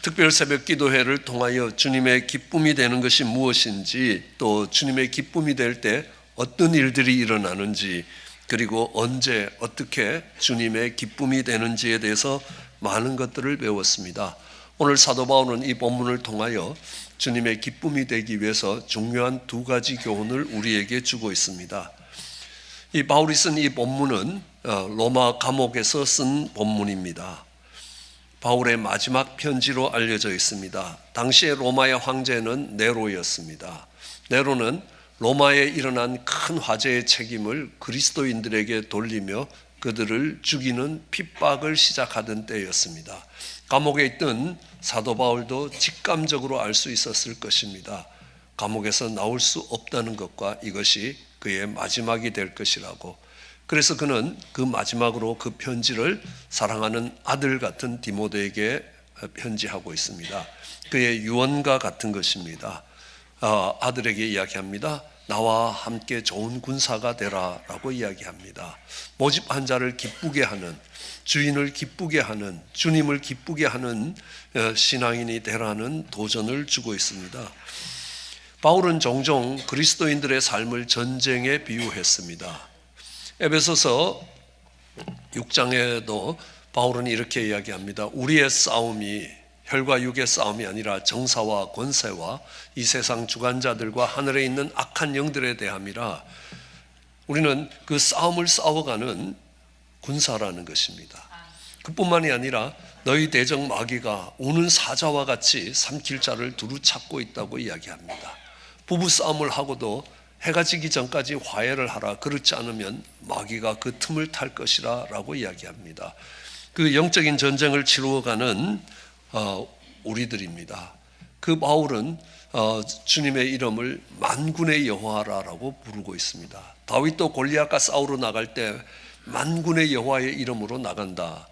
특별 새벽 기도회를 통하여 주님의 기쁨이 되는 것이 무엇인지, 또 주님의 기쁨이 될 때 어떤 일들이 일어나는지, 그리고 언제 어떻게 주님의 기쁨이 되는지에 대해서 많은 것들을 배웠습니다. 오늘 사도 바울은 이 본문을 통하여 주님의 기쁨이 되기 위해서 중요한 두 가지 교훈을 우리에게 주고 있습니다. 이 바울이 쓴 이 본문은 로마 감옥에서 쓴 본문입니다. 바울의 마지막 편지로 알려져 있습니다. 당시에 로마의 황제는 네로였습니다. 네로는 로마에 일어난 큰 화재의 책임을 그리스도인들에게 돌리며 그들을 죽이는 핍박을 시작하던 때였습니다. 감옥에 있던 사도 바울도 직감적으로 알 수 있었을 것입니다. 감옥에서 나올 수 없다는 것과 이것이 그의 마지막이 될 것이라고. 그래서 그는 그 마지막으로 그 편지를 사랑하는 아들 같은 디모데에게 편지하고 있습니다. 그의 유언과 같은 것입니다. 아들에게 이야기합니다. 나와 함께 좋은 군사가 되라 라고 이야기합니다. 모집한 자를 기쁘게 하는, 주인을 기쁘게 하는, 주님을 기쁘게 하는 신앙인이 되라는 도전을 주고 있습니다. 바울은 종종 그리스도인들의 삶을 전쟁에 비유했습니다. 에베소서 6장에도 바울은 이렇게 이야기합니다. 우리의 싸움이 혈과 육의 싸움이 아니라 정사와 권세와 이 세상 주관자들과 하늘에 있는 악한 영들에 대함이라. 우리는 그 싸움을 싸워가는 군사라는 것입니다. 그뿐만이 아니라 너희 대적 마귀가 우는 사자와 같이 삼킬 자를 두루 찾고 있다고 이야기합니다. 부부싸움을 하고도 해가 지기 전까지 화해를 하라. 그렇지 않으면 마귀가 그 틈을 탈 것이라 라고 이야기합니다. 그 영적인 전쟁을 치루어가는 우리들입니다. 그 바울은 주님의 이름을 만군의 여호와라고 부르고 있습니다. 다윗도 골리앗과 싸우러 나갈 때 만군의 여호와의 이름으로 나간다.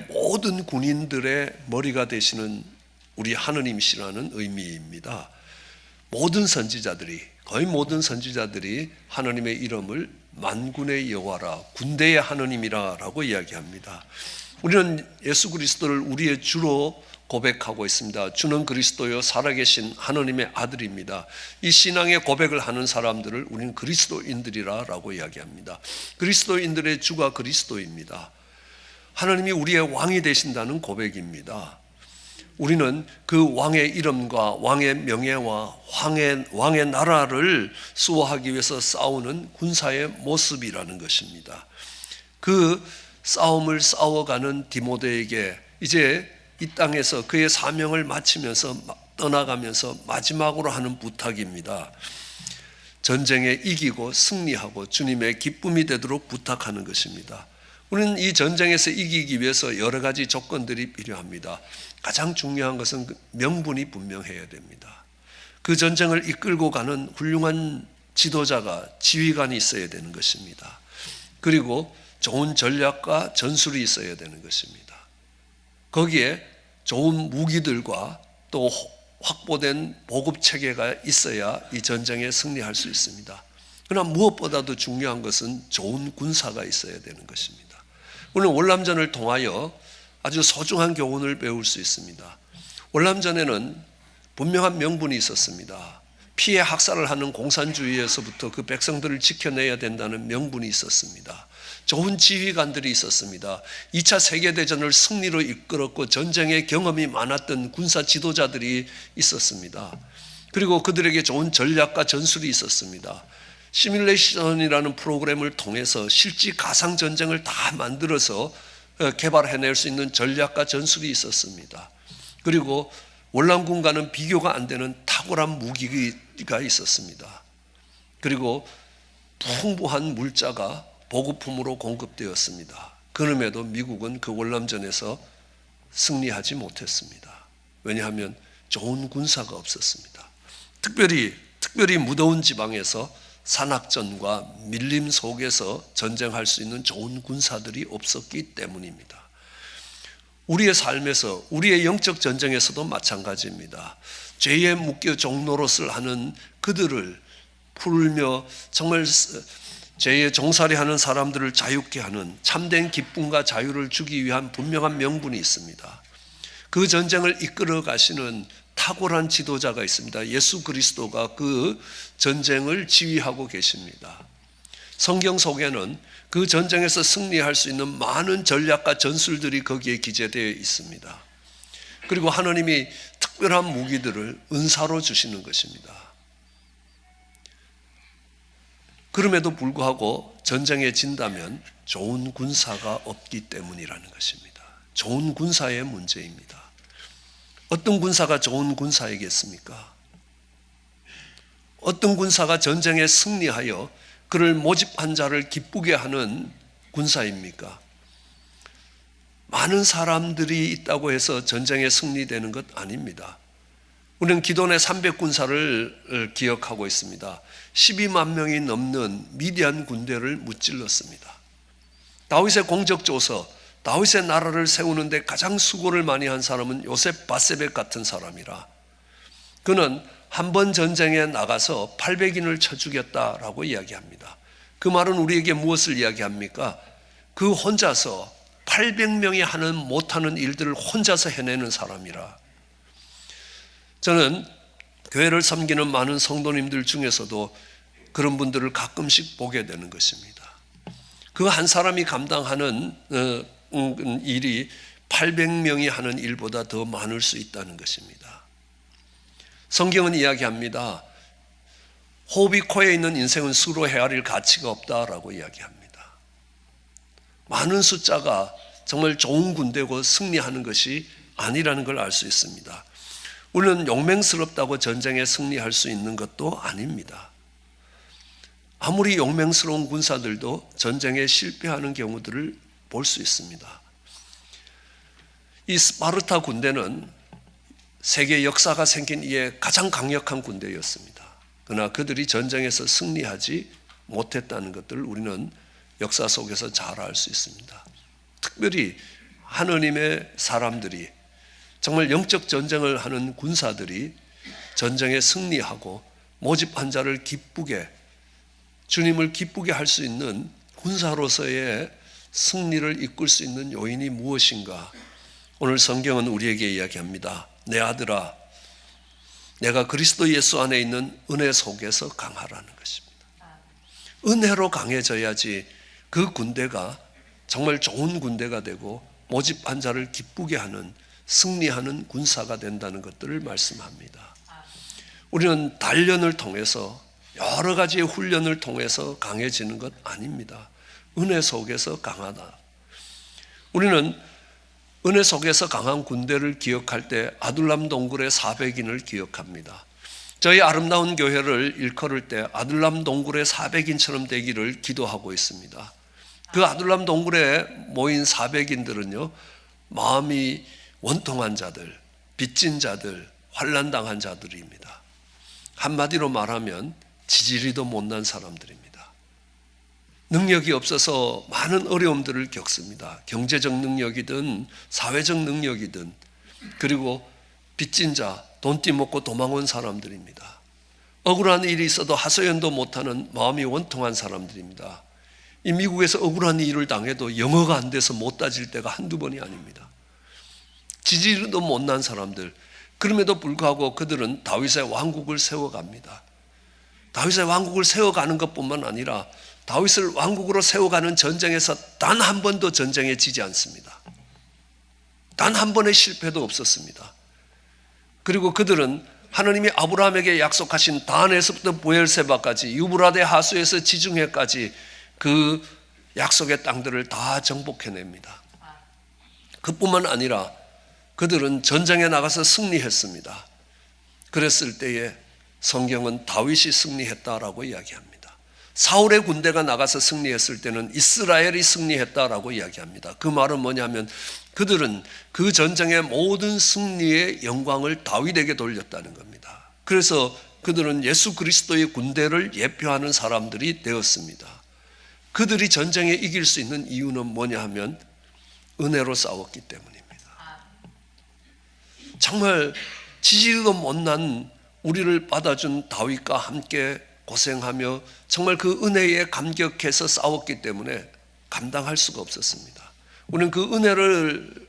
모든 군인들의 머리가 되시는 우리 하느님이시라는 의미입니다. 모든 선지자들이, 거의 모든 선지자들이 하느님의 이름을 만군의 여호와라, 군대의 하느님이라 라고 이야기합니다. 우리는 예수 그리스도를 우리의 주로 고백하고 있습니다. 주는 그리스도요 살아계신 하느님의 아들입니다. 이 신앙의 고백을 하는 사람들을 우리는 그리스도인들이라 라고 이야기합니다. 그리스도인들의 주가 그리스도입니다. 하나님이 우리의 왕이 되신다는 고백입니다. 우리는 그 왕의 이름과 왕의 명예와 왕의 나라를 수호하기 위해서 싸우는 군사의 모습이라는 것입니다. 그 싸움을 싸워가는 디모데에게 이제 이 땅에서 그의 사명을 마치면서 떠나가면서 마지막으로 하는 부탁입니다. 전쟁에 이기고 승리하고 주님의 기쁨이 되도록 부탁하는 것입니다. 우리는 이 전쟁에서 이기기 위해서 여러 가지 조건들이 필요합니다. 가장 중요한 것은 명분이 분명해야 됩니다. 그 전쟁을 이끌고 가는 훌륭한 지도자가, 지휘관이 있어야 되는 것입니다. 그리고 좋은 전략과 전술이 있어야 되는 것입니다. 거기에 좋은 무기들과 또 확보된 보급 체계가 있어야 이 전쟁에 승리할 수 있습니다. 그러나 무엇보다도 중요한 것은 좋은 군사가 있어야 되는 것입니다. 오늘 월남전을 통하여 아주 소중한 교훈을 배울 수 있습니다. 월남전에는 분명한 명분이 있었습니다. 피해 학살을 하는 공산주의에서부터 그 백성들을 지켜내야 된다는 명분이 있었습니다. 좋은 지휘관들이 있었습니다. 2차 세계대전을 승리로 이끌었고 전쟁의 경험이 많았던 군사 지도자들이 있었습니다. 그리고 그들에게 좋은 전략과 전술이 있었습니다. 시뮬레이션이라는 프로그램을 통해서 실제 가상 전쟁을 다 만들어서 개발해낼 수 있는 전략과 전술이 있었습니다. 그리고 월남군과는 비교가 안 되는 탁월한 무기가 있었습니다. 그리고 풍부한 물자가 보급품으로 공급되었습니다. 그럼에도 미국은 그 월남전에서 승리하지 못했습니다. 왜냐하면 좋은 군사가 없었습니다. 특별히 무더운 지방에서 산악전과 밀림 속에서 전쟁할 수 있는 좋은 군사들이 없었기 때문입니다. 우리의 삶에서, 우리의 영적 전쟁에서도 마찬가지입니다. 죄에 묶여 종노릇을 하는 그들을 풀며 정말 죄에 종살이하는 사람들을 자유케 하는 참된 기쁨과 자유를 주기 위한 분명한 명분이 있습니다. 그 전쟁을 이끌어 가시는 탁월한 지도자가 있습니다. 예수 그리스도가 그 전쟁을 지휘하고 계십니다. 성경 속에는 그 전쟁에서 승리할 수 있는 많은 전략과 전술들이 거기에 기재되어 있습니다. 그리고 하나님이 특별한 무기들을 은사로 주시는 것입니다. 그럼에도 불구하고 전쟁에 진다면 좋은 군사가 없기 때문이라는 것입니다. 좋은 군사의 문제입니다. 어떤 군사가 좋은 군사이겠습니까? 어떤 군사가 전쟁에 승리하여 그를 모집한 자를 기쁘게 하는 군사입니까? 많은 사람들이 있다고 해서 전쟁에 승리되는 것 아닙니다. 우리는 기돈의 300군사를 기억하고 있습니다. 12만 명이 넘는 미디안 군대를 무찔렀습니다. 다윗의 공적조서, 다윗의 나라를 세우는데 가장 수고를 많이 한 사람은 요셉 바세벳 같은 사람이라, 그는 한 번 전쟁에 나가서 800인을 쳐 죽였다라고 이야기합니다. 그 말은 우리에게 무엇을 이야기합니까? 그 혼자서 800명이 하는 못하는 일들을 혼자서 해내는 사람이라. 저는 교회를 섬기는 많은 성도님들 중에서도 그런 분들을 가끔씩 보게 되는 것입니다. 그 한 사람이 감당하는 일이 800명이 하는 일보다 더 많을 수 있다는 것입니다. 성경은 이야기합니다. 호흡이 코에 있는 인생은 수로 헤아릴 가치가 없다라고 이야기합니다. 많은 숫자가 정말 좋은 군대고 승리하는 것이 아니라는 걸 알 수 있습니다. 우리는 용맹스럽다고 전쟁에 승리할 수 있는 것도 아닙니다. 아무리 용맹스러운 군사들도 전쟁에 실패하는 경우들을 볼 수 있습니다. 이 스파르타 군대는 세계 역사가 생긴 이에 가장 강력한 군대였습니다. 그러나 그들이 전쟁에서 승리하지 못했다는 것들을 우리는 역사 속에서 잘 알 수 있습니다. 특별히 하느님의 사람들이, 정말 영적 전쟁을 하는 군사들이 전쟁에 승리하고 모집한 자를 기쁘게, 주님을 기쁘게 할 수 있는 군사로서의 승리를 이끌 수 있는 요인이 무엇인가? 오늘 성경은 우리에게 이야기합니다. 내 아들아, 내가 그리스도 예수 안에 있는 은혜 속에서 강하라는 것입니다. 은혜로 강해져야지 그 군대가 정말 좋은 군대가 되고 모집한 자를 기쁘게 하는, 승리하는 군사가 된다는 것들을 말씀합니다. 우리는 단련을 통해서, 여러 가지의 훈련을 통해서 강해지는 것 아닙니다. 은혜 속에서 강하다. 우리는 은혜 속에서 강한 군대를 기억할 때 아둘람 동굴의 400인을 기억합니다. 저희 아름다운 교회를 일컬을 때 아둘람 동굴의 400인처럼 되기를 기도하고 있습니다. 그 아둘람 동굴에 모인 400인들은요, 마음이 원통한 자들, 빚진 자들, 환난당한 자들입니다. 한마디로 말하면 지지리도 못난 사람들입니다. 능력이 없어서 많은 어려움들을 겪습니다. 경제적 능력이든 사회적 능력이든, 그리고 빚진 자, 돈 띠먹고 도망온 사람들입니다. 억울한 일이 있어도 하소연도 못하는 마음이 원통한 사람들입니다. 이 미국에서 억울한 일을 당해도 영어가 안 돼서 못 따질 때가 한두 번이 아닙니다. 지지리도 못난 사람들, 그럼에도 불구하고 그들은 다윗의 왕국을 세워갑니다. 다윗의 왕국을 세워가는 것뿐만 아니라 다윗을 왕국으로 세워가는 전쟁에서 단 한 번도 전쟁에 지지 않습니다. 단 한 번의 실패도 없었습니다. 그리고 그들은 하나님이 아브라함에게 약속하신 단에서부터 부엘세바까지, 유브라데 하수에서 지중해까지 그 약속의 땅들을 다 정복해냅니다. 그뿐만 아니라 그들은 전쟁에 나가서 승리했습니다. 그랬을 때에 성경은 다윗이 승리했다라고 이야기합니다. 사울의 군대가 나가서 승리했을 때는 이스라엘이 승리했다라고 이야기합니다. 그 말은 뭐냐면 그들은 그 전쟁의 모든 승리의 영광을 다윗에게 돌렸다는 겁니다. 그래서 그들은 예수 그리스도의 군대를 예표하는 사람들이 되었습니다. 그들이 전쟁에 이길 수 있는 이유는 뭐냐 하면 은혜로 싸웠기 때문입니다. 정말 지지리도 못난 우리를 받아준 다윗과 함께 고생하며 정말 그 은혜에 감격해서 싸웠기 때문에 감당할 수가 없었습니다. 우리는 그 은혜를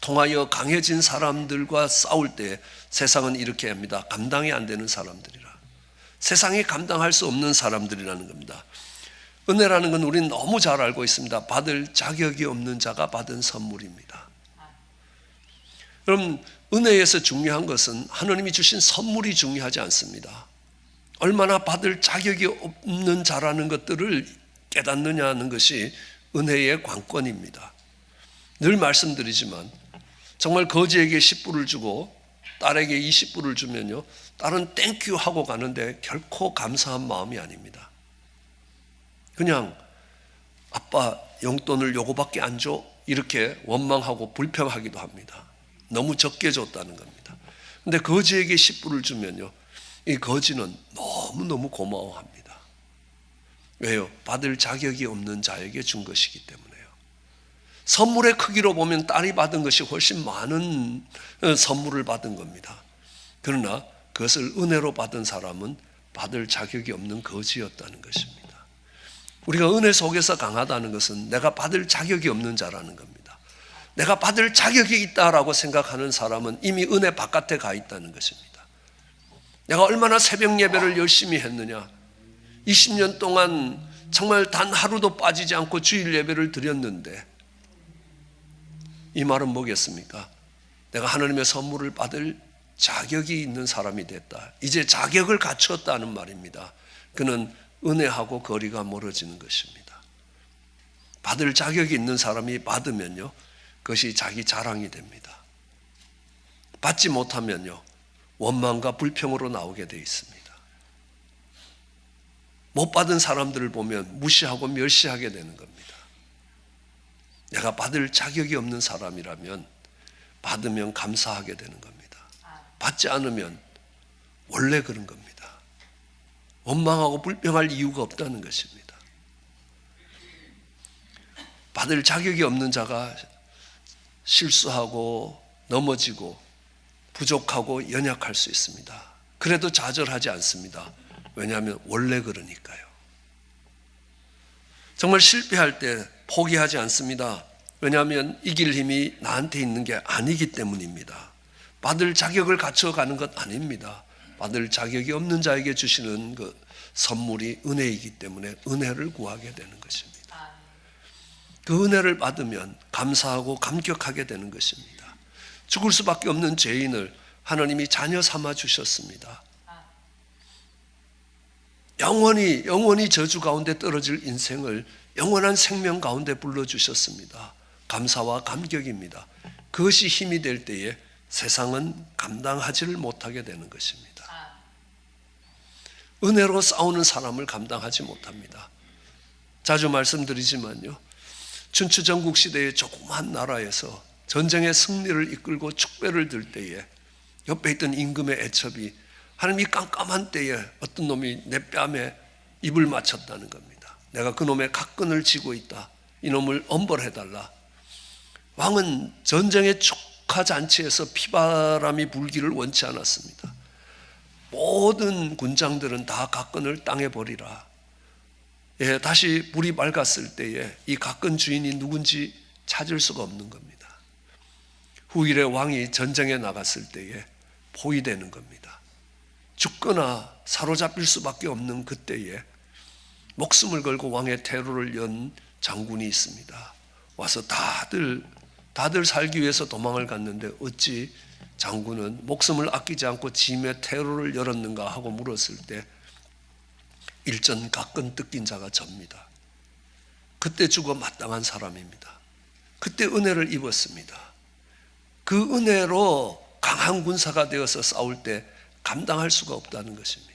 통하여 강해진 사람들과 싸울 때 세상은 이렇게 합니다. 감당이 안 되는 사람들이라. 세상이 감당할 수 없는 사람들이라는 겁니다. 은혜라는 건 우리는 너무 잘 알고 있습니다. 받을 자격이 없는 자가 받은 선물입니다. 그럼 은혜에서 중요한 것은 하나님이 주신 선물이 중요하지 않습니다. 얼마나 받을 자격이 없는 자라는 것들을 깨닫느냐 하는 것이 은혜의 관건입니다. 늘 말씀드리지만 정말 거지에게 10불을 주고 딸에게 20불을 주면요, 딸은 땡큐 하고 가는데 결코 감사한 마음이 아닙니다. 그냥 아빠 용돈을 요거밖에 안 줘? 이렇게 원망하고 불평하기도 합니다. 너무 적게 줬다는 겁니다. 근데 거지에게 10불을 주면요, 이 거지는 너무너무 고마워합니다. 왜요? 받을 자격이 없는 자에게 준 것이기 때문에요. 선물의 크기로 보면 딸이 받은 것이 훨씬 많은 선물을 받은 겁니다. 그러나 그것을 은혜로 받은 사람은 받을 자격이 없는 거지였다는 것입니다. 우리가 은혜 속에서 강하다는 것은 내가 받을 자격이 없는 자라는 겁니다. 내가 받을 자격이 있다라고 생각하는 사람은 이미 은혜 바깥에 가 있다는 것입니다. 내가 얼마나 새벽 예배를 열심히 했느냐, 20년 동안 정말 단 하루도 빠지지 않고 주일 예배를 드렸는데 이 말은 뭐겠습니까? 내가 하나님의 선물을 받을 자격이 있는 사람이 됐다. 이제 자격을 갖추었다는 말입니다. 그는 은혜하고 거리가 멀어지는 것입니다. 받을 자격이 있는 사람이 받으면요, 그것이 자기 자랑이 됩니다. 받지 못하면요, 원망과 불평으로 나오게 되어 있습니다. 못 받은 사람들을 보면 무시하고 멸시하게 되는 겁니다. 내가 받을 자격이 없는 사람이라면 받으면 감사하게 되는 겁니다. 받지 않으면 원래 그런 겁니다. 원망하고 불평할 이유가 없다는 것입니다. 받을 자격이 없는 자가 실수하고 넘어지고 부족하고 연약할 수 있습니다. 그래도 좌절하지 않습니다. 왜냐하면 원래 그러니까요. 정말 실패할 때 포기하지 않습니다. 왜냐하면 이길 힘이 나한테 있는 게 아니기 때문입니다. 받을 자격을 갖춰가는 것 아닙니다. 받을 자격이 없는 자에게 주시는 그 선물이 은혜이기 때문에 은혜를 구하게 되는 것입니다. 그 은혜를 받으면 감사하고 감격하게 되는 것입니다. 죽을 수밖에 없는 죄인을 하나님이 자녀 삼아 주셨습니다. 영원히 저주 가운데 떨어질 인생을 영원한 생명 가운데 불러주셨습니다. 감사와 감격입니다. 그것이 힘이 될 때에 세상은 감당하지를 못하게 되는 것입니다. 은혜로 싸우는 사람을 감당하지 못합니다. 자주 말씀드리지만요, 춘추전국 시대의 조그만 나라에서 전쟁의 승리를 이끌고 축배를 들 때에 옆에 있던 임금의 애첩이 하나님이 깜깜한 때에 어떤 놈이 내 뺨에 입을 맞췄다는 겁니다. 내가 그 놈의 각근을 쥐고 있다. 이놈을 엄벌해달라. 왕은 전쟁의 축하잔치에서 피바람이 불기를 원치 않았습니다. 모든 군장들은 다 각근을 땅에 버리라. 다시 불이 밝았을 때에 이 각근 주인이 누군지 찾을 수가 없는 겁니다. 후일에 왕이 전쟁에 나갔을 때에 포위되는 겁니다. 죽거나 사로잡힐 수밖에 없는 그때에 목숨을 걸고 왕의 퇴로를 연 장군이 있습니다. 와서 다들 살기 위해서 도망을 갔는데 어찌 장군은 목숨을 아끼지 않고 짐의 퇴로를 열었는가 하고 물었을 때 일전 각근 뜯긴 자가 접니다. 그때 죽어 마땅한 사람입니다. 그때 은혜를 입었습니다. 그 은혜로 강한 군사가 되어서 싸울 때 감당할 수가 없다는 것입니다.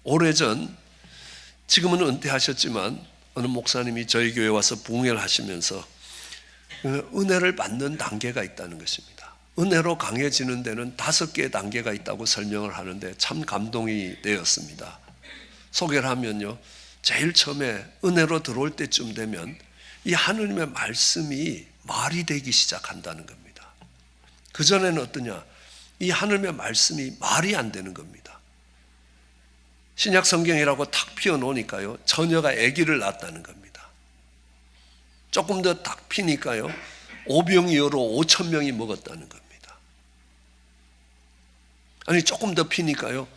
오래전, 지금은 은퇴하셨지만 어느 목사님이 저희 교회 와서 부흥회를 하시면서 은혜를 받는 단계가 있다는 것입니다. 은혜로 강해지는 데는 5개의 단계가 있다고 설명을 하는데 참 감동이 되었습니다. 소개를 하면요, 제일 처음에 은혜로 들어올 때쯤 되면 이 하느님의 말씀이 말이 되기 시작한다는 겁니다. 그전에는 어떠냐? 이 하느님의 말씀이 말이 안 되는 겁니다. 신약 성경이라고 탁 피워놓으니까요, 처녀가 아기를 낳았다는 겁니다. 조금 더 탁 피니까요, 오병이어로 5천 명이 먹었다는 겁니다. 아니 조금 더 피니까요,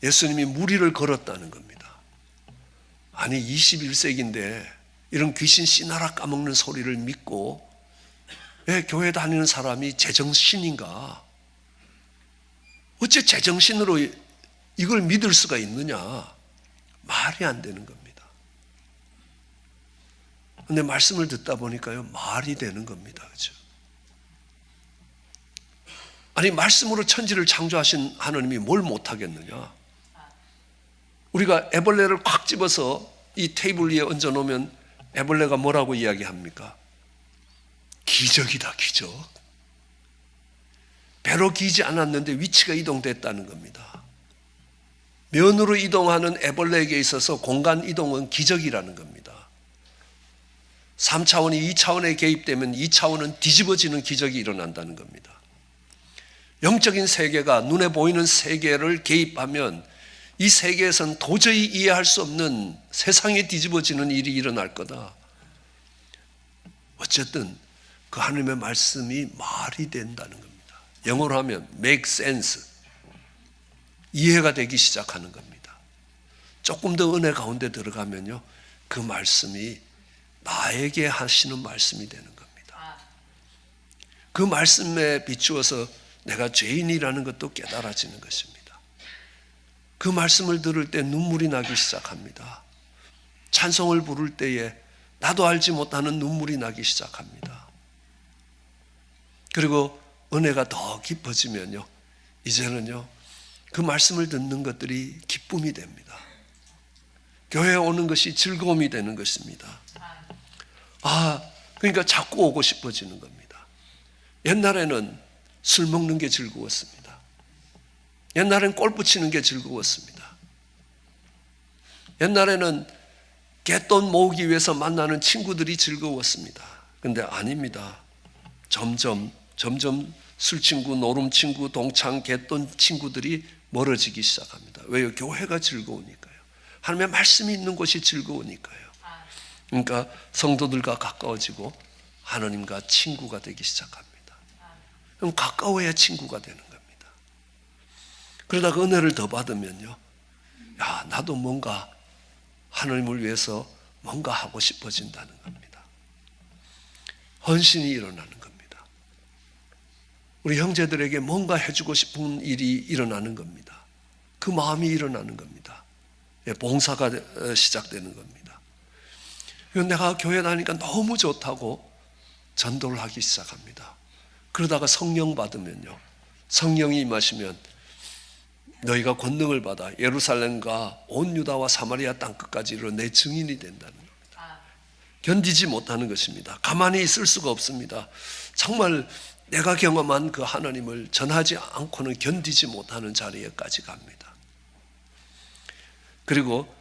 예수님이 무리를 걸었다는 겁니다. 아니 21세기인데 이런 귀신 씨나라 까먹는 소리를 믿고 왜 교회 다니는 사람이 제정신인가? 어째 제정신으로 이걸 믿을 수가 있느냐? 말이 안 되는 겁니다. 근데 말씀을 듣다 보니까요, 말이 되는 겁니다. 그죠? 아니, 말씀으로 천지를 창조하신 하나님이 뭘 못하겠느냐? 우리가 애벌레를 꽉 집어서 이 테이블 위에 얹어 놓으면 애벌레가 뭐라고 이야기합니까? 기적이다, 기적. 배로 기지 않았는데 위치가 이동됐다는 겁니다. 면으로 이동하는 애벌레에게 있어서 공간 이동은 기적이라는 겁니다. 3차원이 2차원에 개입되면 2차원은 뒤집어지는 기적이 일어난다는 겁니다. 영적인 세계가 눈에 보이는 세계를 개입하면 이 세계에서는 도저히 이해할 수 없는 세상에 뒤집어지는 일이 일어날 거다. 어쨌든 그 하나님의 말씀이 말이 된다는 겁니다. 영어로 하면 make sense, 이해가 되기 시작하는 겁니다. 조금 더 은혜 가운데 들어가면요, 그 말씀이 나에게 하시는 말씀이 되는 겁니다. 그 말씀에 비추어서 내가 죄인이라는 것도 깨달아지는 것입니다. 그 말씀을 들을 때 눈물이 나기 시작합니다. 찬송을 부를 때에 나도 알지 못하는 눈물이 나기 시작합니다. 그리고 은혜가 더 깊어지면요, 이제는요, 그 말씀을 듣는 것들이 기쁨이 됩니다. 교회에 오는 것이 즐거움이 되는 것입니다. 그러니까 자꾸 오고 싶어지는 겁니다. 옛날에는 술 먹는 게 즐거웠습니다. 옛날에는 골프 치는 게 즐거웠습니다. 옛날에는 갯돈 모으기 위해서 만나는 친구들이 즐거웠습니다. 근데 아닙니다. 점점 술 친구, 노름 친구, 동창, 갯돈 친구들이 멀어지기 시작합니다. 왜요? 교회가 즐거우니까요. 하나님의 말씀이 있는 곳이 즐거우니까요. 그러니까 성도들과 가까워지고 하나님과 친구가 되기 시작합니다. 그럼 가까워야 친구가 되는 겁니다. 그러다가 은혜를 더 받으면요, 야, 나도 뭔가 하나님을 위해서 뭔가 하고 싶어진다는 겁니다. 헌신이 일어나는 겁니다. 우리 형제들에게 뭔가 해주고 싶은 일이 일어나는 겁니다. 그 마음이 일어나는 겁니다. 봉사가 시작되는 겁니다. 내가 교회 다니니까 너무 좋다고 전도를 하기 시작합니다. 그러다가 성령 받으면요, 성령이 임하시면 너희가 권능을 받아 예루살렘과 온 유다와 사마리아 땅끝까지 이르러 내 증인이 된다는 겁니다. 견디지 못하는 것입니다. 가만히 있을 수가 없습니다. 정말 내가 경험한 그 하나님을 전하지 않고는 견디지 못하는 자리에까지 갑니다. 그리고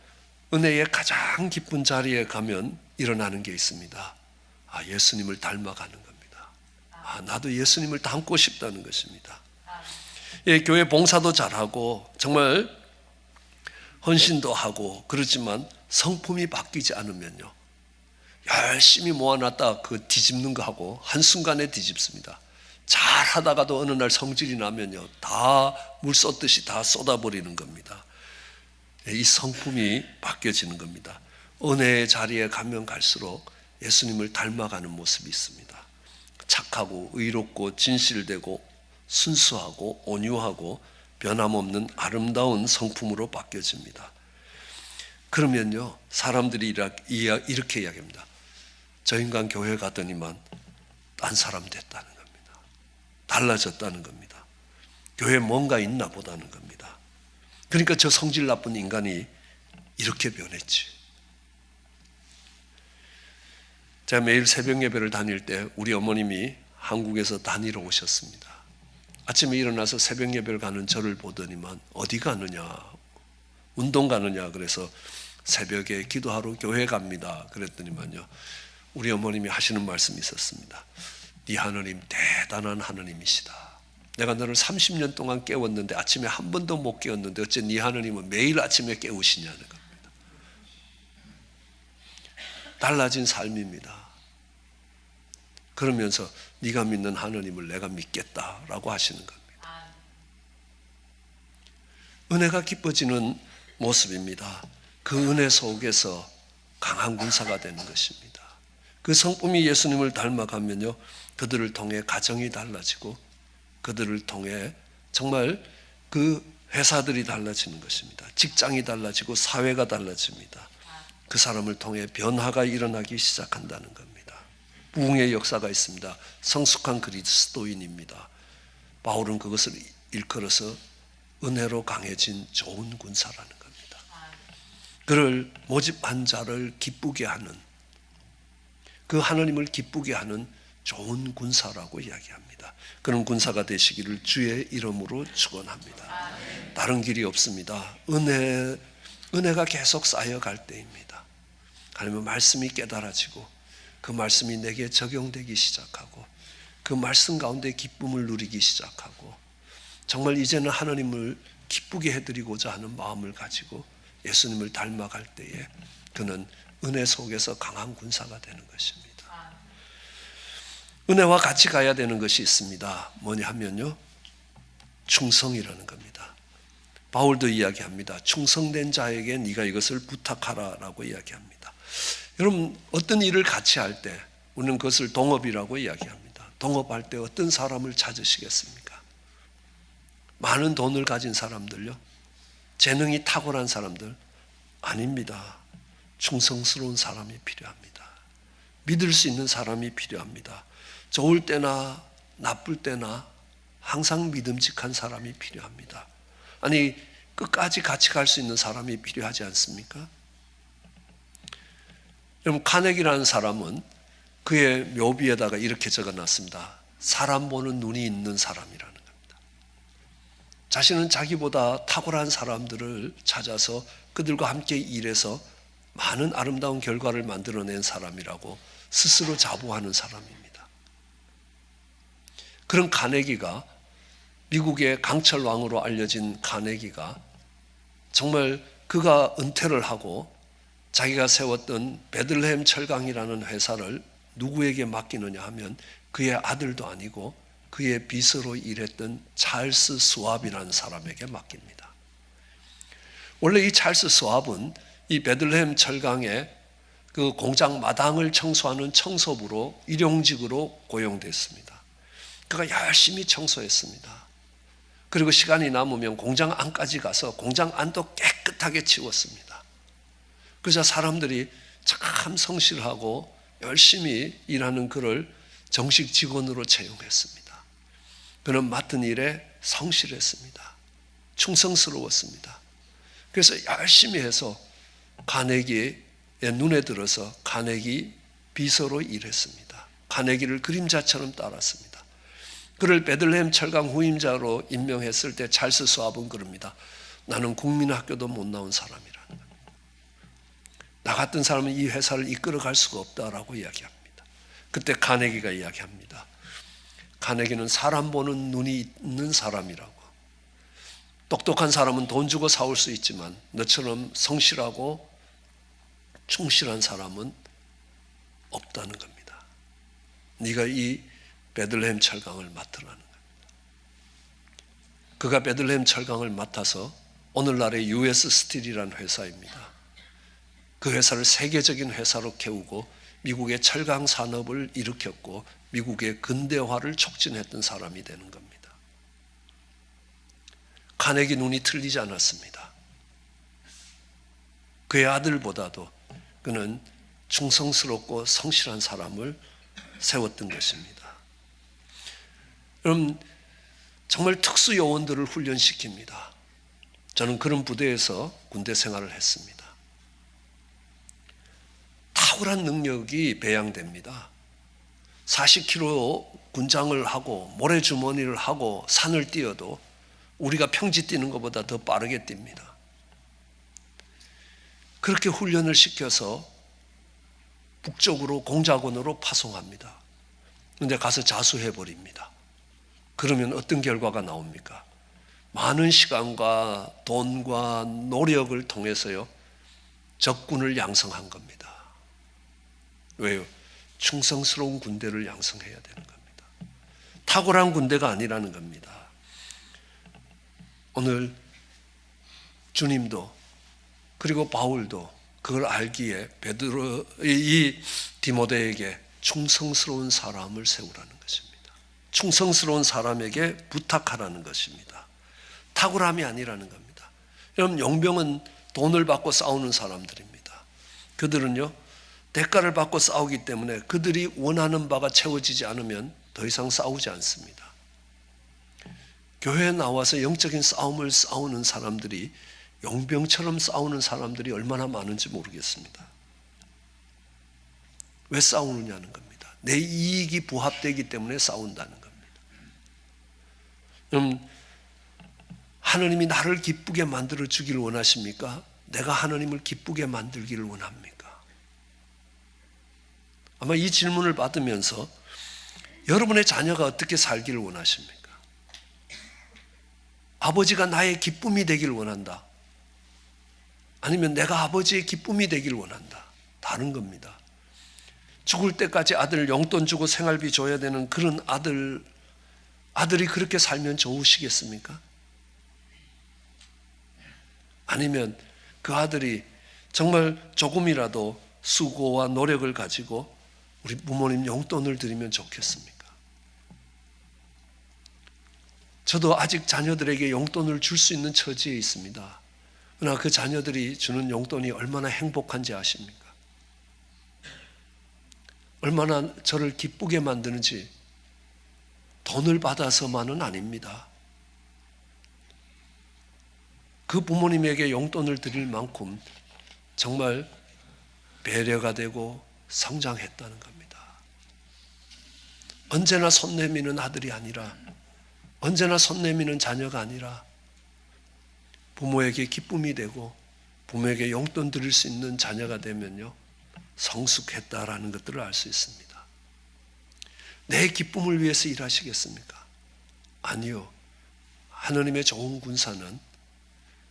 은혜의 가장 깊은 자리에 가면 일어나는 게 있습니다. 예수님을 닮아가는 겁니다. 나도 예수님을 닮고 싶다는 것입니다. 교회 봉사도 잘하고 정말 헌신도 하고 그렇지만 성품이 바뀌지 않으면요, 열심히 모아놨다 그 뒤집는 거 하고 한순간에 뒤집습니다. 잘하다가도 어느 날 성질이 나면요, 다 물 쏟듯이 다 쏟아버리는 겁니다. 이 성품이 바뀌어지는 겁니다. 은혜의 자리에 가면 갈수록 예수님을 닮아가는 모습이 있습니다. 착하고 의롭고 진실되고 순수하고 온유하고 변함없는 아름다운 성품으로 바뀌어집니다. 그러면요, 사람들이 이렇게 이야기합니다. 저 인간 교회 가더니만 딴 사람 됐다는 겁니다. 달라졌다는 겁니다. 교회에 뭔가 있나 보다는 겁니다. 그러니까 저 성질 나쁜 인간이 이렇게 변했지. 제가 매일 새벽 예배를 다닐 때 우리 어머님이 한국에서 다니러 오셨습니다. 아침에 일어나서 새벽 예배를 가는 저를 보더니만 어디 가느냐, 운동 가느냐, 그래서 새벽에 기도하러 교회 갑니다. 그랬더니만요, 우리 어머님이 하시는 말씀이 있었습니다. 네 하나님 대단한 하나님이시다. 내가 너를 30년 동안 깨웠는데 아침에 한 번도 못 깨웠는데 어째 네 하나님은 매일 아침에 깨우시냐는 겁니다. 달라진 삶입니다. 그러면서 네가 믿는 하나님을 내가 믿겠다라고 하시는 겁니다. 은혜가 깊어지는 모습입니다. 그 은혜 속에서 강한 군사가 되는 것입니다. 그 성품이 예수님을 닮아가면요, 그들을 통해 가정이 달라지고 그들을 통해 정말 그 회사들이 달라지는 것입니다. 직장이 달라지고 사회가 달라집니다. 그 사람을 통해 변화가 일어나기 시작한다는 겁니다. 부흥의 역사가 있습니다. 성숙한 그리스도인입니다. 바울은 그것을 일컬어서 은혜로 강해진 좋은 군사라는 겁니다. 그를 모집한 자를 기쁘게 하는, 그 하나님을 기쁘게 하는 좋은 군사라고 이야기합니다. 그런 군사가 되시기를 주의 이름으로 축원합니다. 다른 길이 없습니다. 은혜가 계속 쌓여갈 때입니다. 하나님의 말씀이 깨달아지고 그 말씀이 내게 적용되기 시작하고 그 말씀 가운데 기쁨을 누리기 시작하고 정말 이제는 하나님을 기쁘게 해드리고자 하는 마음을 가지고 예수님을 닮아갈 때에 그는 은혜 속에서 강한 군사가 되는 것입니다. 은혜와 같이 가야 되는 것이 있습니다. 뭐냐 하면요, 충성이라는 겁니다. 바울도 이야기합니다. 충성된 자에게 네가 이것을 부탁하라라고 이야기합니다. 여러분, 어떤 일을 같이 할 때 우리는 그것을 동업이라고 이야기합니다. 동업할 때 어떤 사람을 찾으시겠습니까? 많은 돈을 가진 사람들요? 재능이 탁월한 사람들? 아닙니다. 충성스러운 사람이 필요합니다. 믿을 수 있는 사람이 필요합니다. 좋을 때나 나쁠 때나 항상 믿음직한 사람이 필요합니다. 아니, 끝까지 같이 갈 수 있는 사람이 필요하지 않습니까? 여러분, 카네기라는 사람은 그의 묘비에다가 이렇게 적어놨습니다. 사람 보는 눈이 있는 사람이라는 겁니다. 자신은 자기보다 탁월한 사람들을 찾아서 그들과 함께 일해서 많은 아름다운 결과를 만들어낸 사람이라고 스스로 자부하는 사람입니다. 그런 카네기가, 미국의 강철왕으로 알려진 카네기가 정말 그가 은퇴를 하고 자기가 세웠던 베들레헴 철강이라는 회사를 누구에게 맡기느냐 하면 그의 아들도 아니고 그의 비서로 일했던 찰스 스왑이라는 사람에게 맡깁니다. 원래 이 찰스 스왑은 이 베들레헴 철강의 그 공장 마당을 청소하는 청소부로 일용직으로 고용됐습니다. 그가 열심히 청소했습니다. 그리고 시간이 남으면 공장 안까지 가서 공장 안도 깨끗하게 치웠습니다. 그래서 사람들이 참 성실하고 열심히 일하는 그를 정식 직원으로 채용했습니다. 그는 맡은 일에 성실했습니다. 충성스러웠습니다. 그래서 열심히 해서 카네기의 눈에 들어서 카네기 비서로 일했습니다. 카네기를 그림자처럼 따랐습니다. 그를 베들레헴 철강 후임자로 임명했을 때 찰스 스왑은 그럽니다. 나는 국민학교도 못 나온 사람이라는 겁니다. 나 같은 사람은 이 회사를 이끌어갈 수가 없다라고 이야기합니다. 그때 카네기가 이야기합니다. 카네기는 사람 보는 눈이 있는 사람이라고. 똑똑한 사람은 돈 주고 사올 수 있지만 너처럼 성실하고 충실한 사람은 없다는 겁니다. 네가 이 베들레헴 철강을 맡으라는 겁니다. 그가 베들레헴 철강을 맡아서 오늘날의 US 스틸이라는 회사입니다. 그 회사를 세계적인 회사로 키우고 미국의 철강 산업을 일으켰고 미국의 근대화를 촉진했던 사람이 되는 겁니다. 카네기 눈이 틀리지 않았습니다. 그의 아들보다도 그는 충성스럽고 성실한 사람을 세웠던 것입니다. 여러분, 정말 특수 요원들을 훈련시킵니다. 저는 그런 부대에서 군대 생활을 했습니다. 탁월한 능력이 배양됩니다. 40km 군장을 하고 모래주머니를 하고 산을 뛰어도 우리가 평지 뛰는 것보다 더 빠르게 뜁니다. 그렇게 훈련을 시켜서 북쪽으로 공작원으로 파송합니다. 그런데 가서 자수해버립니다. 그러면 어떤 결과가 나옵니까? 많은 시간과 돈과 노력을 통해서요, 적군을 양성한 겁니다. 왜요? 충성스러운 군대를 양성해야 되는 겁니다. 탁월한 군대가 아니라는 겁니다. 오늘 주님도 그리고 바울도 그걸 알기에 베드로 이 디모데에게 충성스러운 사람을 세우라는 것입니다. 충성스러운 사람에게 부탁하라는 것입니다. 탁월함이 아니라는 겁니다. 여러분, 용병은 돈을 받고 싸우는 사람들입니다. 그들은요, 대가를 받고 싸우기 때문에 그들이 원하는 바가 채워지지 않으면 더 이상 싸우지 않습니다. 교회에 나와서 영적인 싸움을 싸우는 사람들이, 용병처럼 싸우는 사람들이 얼마나 많은지 모르겠습니다. 왜 싸우느냐는 겁니다. 내 이익이 부합되기 때문에 싸운다는 겁니다. 하나님이 나를 기쁘게 만들어 주기를 원하십니까? 내가 하나님을 기쁘게 만들기를 원합니까? 아마 이 질문을 받으면서 여러분의 자녀가 어떻게 살기를 원하십니까? 아버지가 나의 기쁨이 되기를 원한다. 아니면 내가 아버지의 기쁨이 되기를 원한다. 다른 겁니다. 죽을 때까지 아들 용돈 주고 생활비 줘야 되는 그런 아들이 그렇게 살면 좋으시겠습니까? 아니면 그 아들이 정말 조금이라도 수고와 노력을 가지고 우리 부모님 용돈을 드리면 좋겠습니까? 저도 아직 자녀들에게 용돈을 줄 수 있는 처지에 있습니다. 그러나 그 자녀들이 주는 용돈이 얼마나 행복한지 아십니까? 얼마나 저를 기쁘게 만드는지 돈을 받아서만은 아닙니다. 그 부모님에게 용돈을 드릴 만큼 정말 배려가 되고 성장했다는 겁니다. 언제나 손 내미는 아들이 아니라, 언제나 손 내미는 자녀가 아니라 부모에게 기쁨이 되고 부모에게 용돈 드릴 수 있는 자녀가 되면요, 성숙했다라는 것들을 알 수 있습니다. 내 기쁨을 위해서 일하시겠습니까? 아니요. 하나님의 좋은 군사는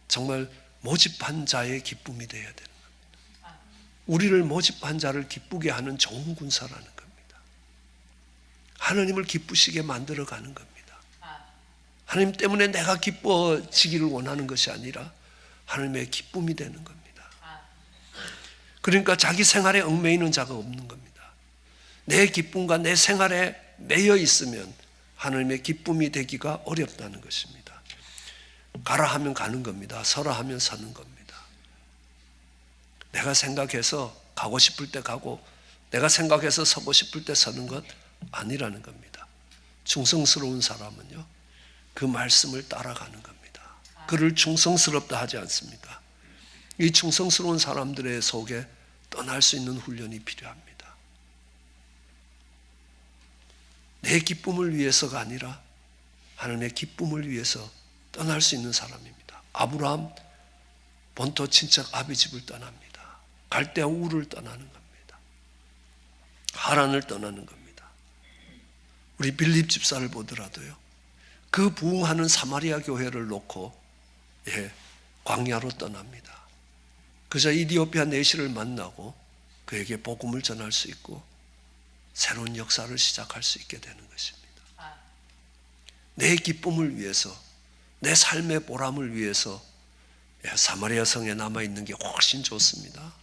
정말 모집한 자의 기쁨이 되어야 되는 겁니다. 우리를 모집한 자를 기쁘게 하는 좋은 군사라는 겁니다. 하나님을 기쁘시게 만들어가는 겁니다. 하나님 때문에 내가 기뻐지기를 원하는 것이 아니라 하나님의 기쁨이 되는 겁니다. 그러니까 자기 생활에 얽매이는 자가 없는 겁니다. 내 기쁨과 내 생활에 매여 있으면 하나님의 기쁨이 되기가 어렵다는 것입니다. 가라 하면 가는 겁니다. 서라 하면 서는 겁니다. 내가 생각해서 가고 싶을 때 가고 내가 생각해서 서고 싶을 때 서는 것 아니라는 겁니다. 충성스러운 사람은요, 그 말씀을 따라가는 겁니다. 그를 충성스럽다 하지 않습니까? 이 충성스러운 사람들의 속에 떠날 수 있는 훈련이 필요합니다. 내 기쁨을 위해서가 아니라 하나님의 기쁨을 위해서 떠날 수 있는 사람입니다. 아브라함 본토 친척 아비집을 떠납니다. 갈대아 우를 떠나는 겁니다. 하란을 떠나는 겁니다. 우리 빌립 집사를 보더라도요, 그 부흥하는 사마리아 교회를 놓고 광야로 떠납니다. 그저 이디오피아 내시를 만나고 그에게 복음을 전할 수 있고 새로운 역사를 시작할 수 있게 되는 것입니다. 내 기쁨을 위해서, 내 삶의 보람을 위해서 사마리아 성에 남아있는 게 훨씬 좋습니다.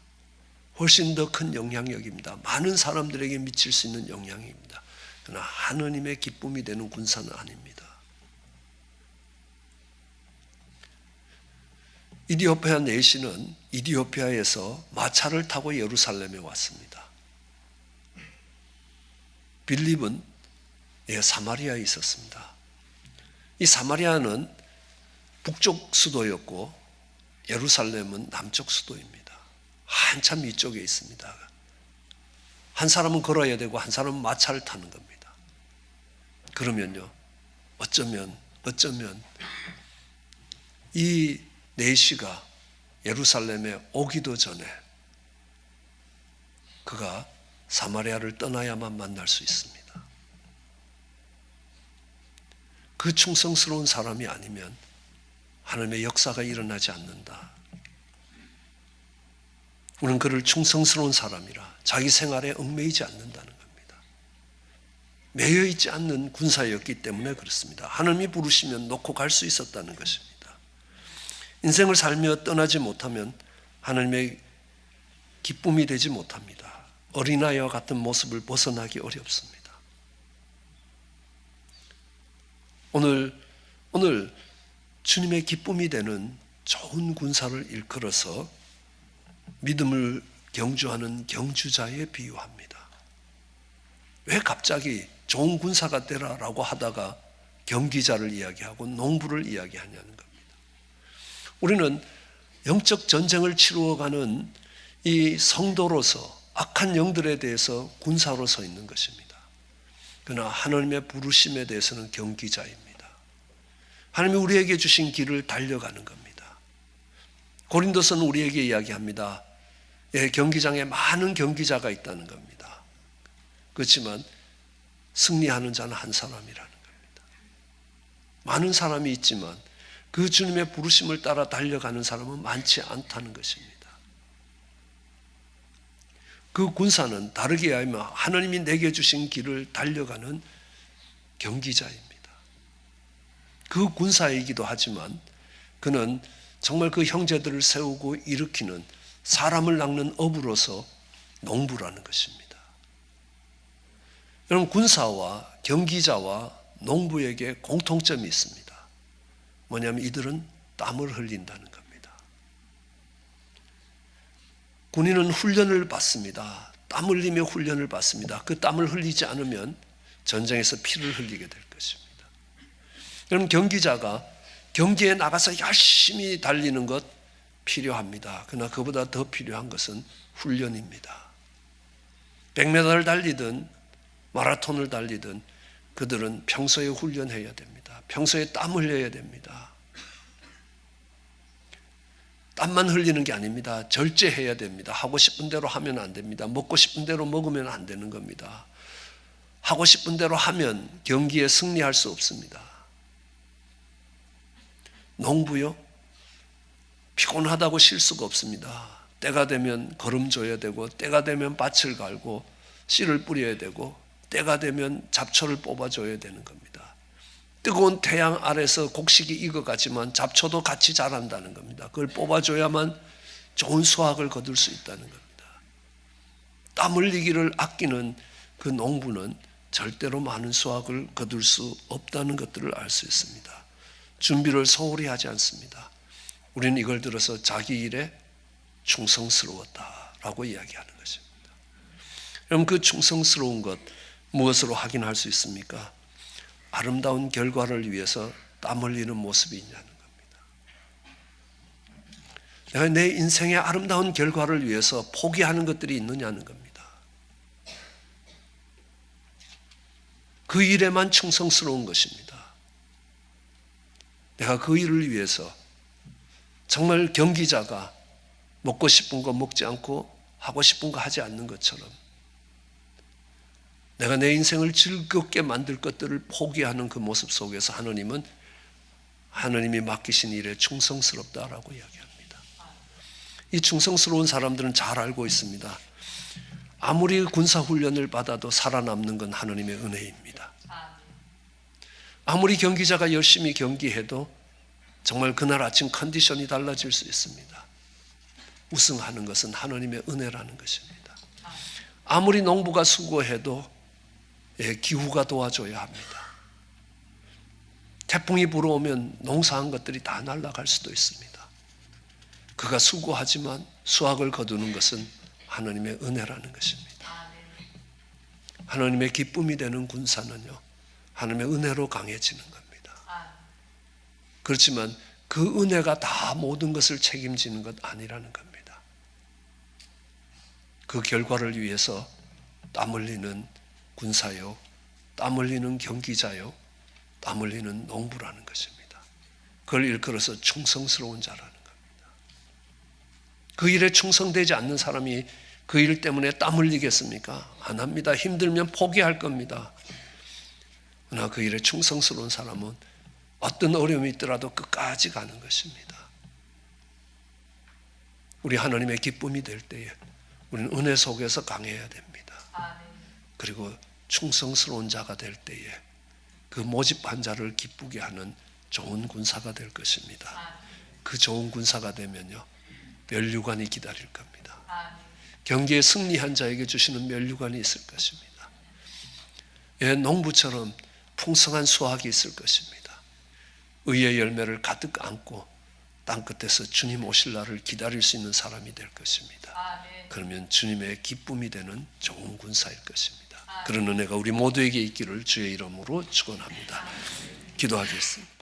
훨씬 더 큰 영향력입니다. 많은 사람들에게 미칠 수 있는 영향입니다. 그러나 하나님의 기쁨이 되는 군사는 아닙니다. 이디오피아 내시는 이디오피아에서 마차를 타고 예루살렘에 왔습니다. 빌립은 사마리아에 있었습니다. 이 사마리아는 북쪽 수도였고 예루살렘은 남쪽 수도입니다. 한참 이쪽에 있습니다. 한 사람은 걸어야 되고 한 사람은 마차를 타는 겁니다. 그러면요, 어쩌면 이 내시가 예루살렘에 오기도 전에 그가 사마리아를 떠나야만 만날 수 있습니다. 그 충성스러운 사람이 아니면 하나님의 역사가 일어나지 않는다. 우리는 그를 충성스러운 사람이라 자기 생활에 얽매이지 않는다는 겁니다. 매여 있지 않는 군사였기 때문에 그렇습니다. 하나님이 부르시면 놓고 갈 수 있었다는 것입니다. 인생을 살며 떠나지 못하면 하나님의 기쁨이 되지 못합니다. 어린아이와 같은 모습을 벗어나기 어렵습니다. 오늘 주님의 기쁨이 되는 좋은 군사를 일컬어서 믿음을 경주하는 경주자에 비유합니다. 왜 갑자기 좋은 군사가 되라라고 하다가 경기자를 이야기하고 농부를 이야기하냐는 겁니다. 우리는 영적 전쟁을 치루어가는 이 성도로서 악한 영들에 대해서 군사로 서 있는 것입니다. 그러나 하나님의 부르심에 대해서는 경기자입니다. 하나님이 우리에게 주신 길을 달려가는 겁니다. 고린도서는 우리에게 이야기합니다. 경기장에 많은 경기자가 있다는 겁니다. 그렇지만 승리하는 자는 한 사람이라는 겁니다. 많은 사람이 있지만 그 주님의 부르심을 따라 달려가는 사람은 많지 않다는 것입니다. 그 군사는 다르게 하면 하나님이 내게 주신 길을 달려가는 경기자입니다. 그 군사이기도 하지만 그는 정말 그 형제들을 세우고 일으키는 사람을 낚는 업으로서 농부라는 것입니다. 여러분, 군사와 경기자와 농부에게 공통점이 있습니다. 뭐냐면 이들은 땀을 흘린다는 겁니다. 군인은 훈련을 받습니다. 땀 흘리며 훈련을 받습니다. 그 땀을 흘리지 않으면 전쟁에서 피를 흘리게 될 것입니다. 여러분, 경기자가 경기에 나가서 열심히 달리는 것 필요합니다. 그러나 그보다 더 필요한 것은 훈련입니다. 100m를 달리든 마라톤을 달리든 그들은 평소에 훈련해야 됩니다. 평소에 땀 흘려야 됩니다. 땀만 흘리는 게 아닙니다. 절제해야 됩니다. 하고 싶은 대로 하면 안 됩니다. 먹고 싶은 대로 먹으면 안 되는 겁니다. 하고 싶은 대로 하면 경기에 승리할 수 없습니다. 농부요? 피곤하다고 쉴 수가 없습니다. 때가 되면 거름 줘야 되고, 때가 되면 밭을 갈고 씨를 뿌려야 되고, 때가 되면 잡초를 뽑아줘야 되는 겁니다. 뜨거운 태양 아래서 곡식이 익어가지만 잡초도 같이 자란다는 겁니다. 그걸 뽑아줘야만 좋은 수확을 거둘 수 있다는 겁니다. 땀 흘리기를 아끼는 그 농부는 절대로 많은 수확을 거둘 수 없다는 것들을 알 수 있습니다. 준비를 소홀히 하지 않습니다. 우리는 이걸 들어서 자기 일에 충성스러웠다라고 이야기하는 것입니다. 여러분, 그 충성스러운 것 무엇으로 확인할 수 있습니까? 아름다운 결과를 위해서 땀 흘리는 모습이 있냐는 겁니다. 내가 내 인생의 아름다운 결과를 위해서 포기하는 것들이 있느냐는 겁니다. 그 일에만 충성스러운 것입니다. 내가 그 일을 위해서 정말 경기자가 먹고 싶은 거 먹지 않고 하고 싶은 거 하지 않는 것처럼 내가 내 인생을 즐겁게 만들 것들을 포기하는 그 모습 속에서 하나님은 하나님이 맡기신 일에 충성스럽다라고 이야기합니다. 이 충성스러운 사람들은 잘 알고 있습니다. 아무리 군사훈련을 받아도 살아남는 건 하나님의 은혜입니다. 아무리 경기자가 열심히 경기해도 정말 그날 아침 컨디션이 달라질 수 있습니다. 우승하는 것은 하나님의 은혜라는 것입니다. 아무리 농부가 수고해도 기후가 도와줘야 합니다. 태풍이 불어오면 농사한 것들이 다 날아갈 수도 있습니다. 그가 수고하지만 수확을 거두는 것은 하나님의 은혜라는 것입니다. 하나님의 기쁨이 되는 군사는요, 하나님의 은혜로 강해지는 겁니다. 그렇지만 그 은혜가 다 모든 것을 책임지는 것 아니라는 겁니다. 그 결과를 위해서 땀 흘리는 군사요, 땀 흘리는 경기자요, 땀 흘리는 농부라는 것입니다. 그걸 일컬어서 충성스러운 자라는 겁니다. 그 일에 충성되지 않는 사람이 그 일 때문에 땀 흘리겠습니까? 안 합니다. 힘들면 포기할 겁니다. 그러나 그 일에 충성스러운 사람은 어떤 어려움이 있더라도 끝까지 가는 것입니다. 우리 하나님의 기쁨이 될 때에 우리는 은혜 속에서 강해야 됩니다. 그리고 충성스러운 자가 될 때에 그 모집한 자를 기쁘게 하는 좋은 군사가 될 것입니다. 그 좋은 군사가 되면요, 면류관이 기다릴 겁니다. 경기에 승리한 자에게 주시는 면류관이 있을 것입니다. 예, 농부처럼 풍성한 수확이 있을 것입니다. 의의 열매를 가득 안고 땅끝에서 주님 오실 날을 기다릴 수 있는 사람이 될 것입니다. 그러면 주님의 기쁨이 되는 좋은 군사일 것입니다. 그런 은혜가 우리 모두에게 있기를 주의 이름으로 축원합니다. 기도하겠습니다.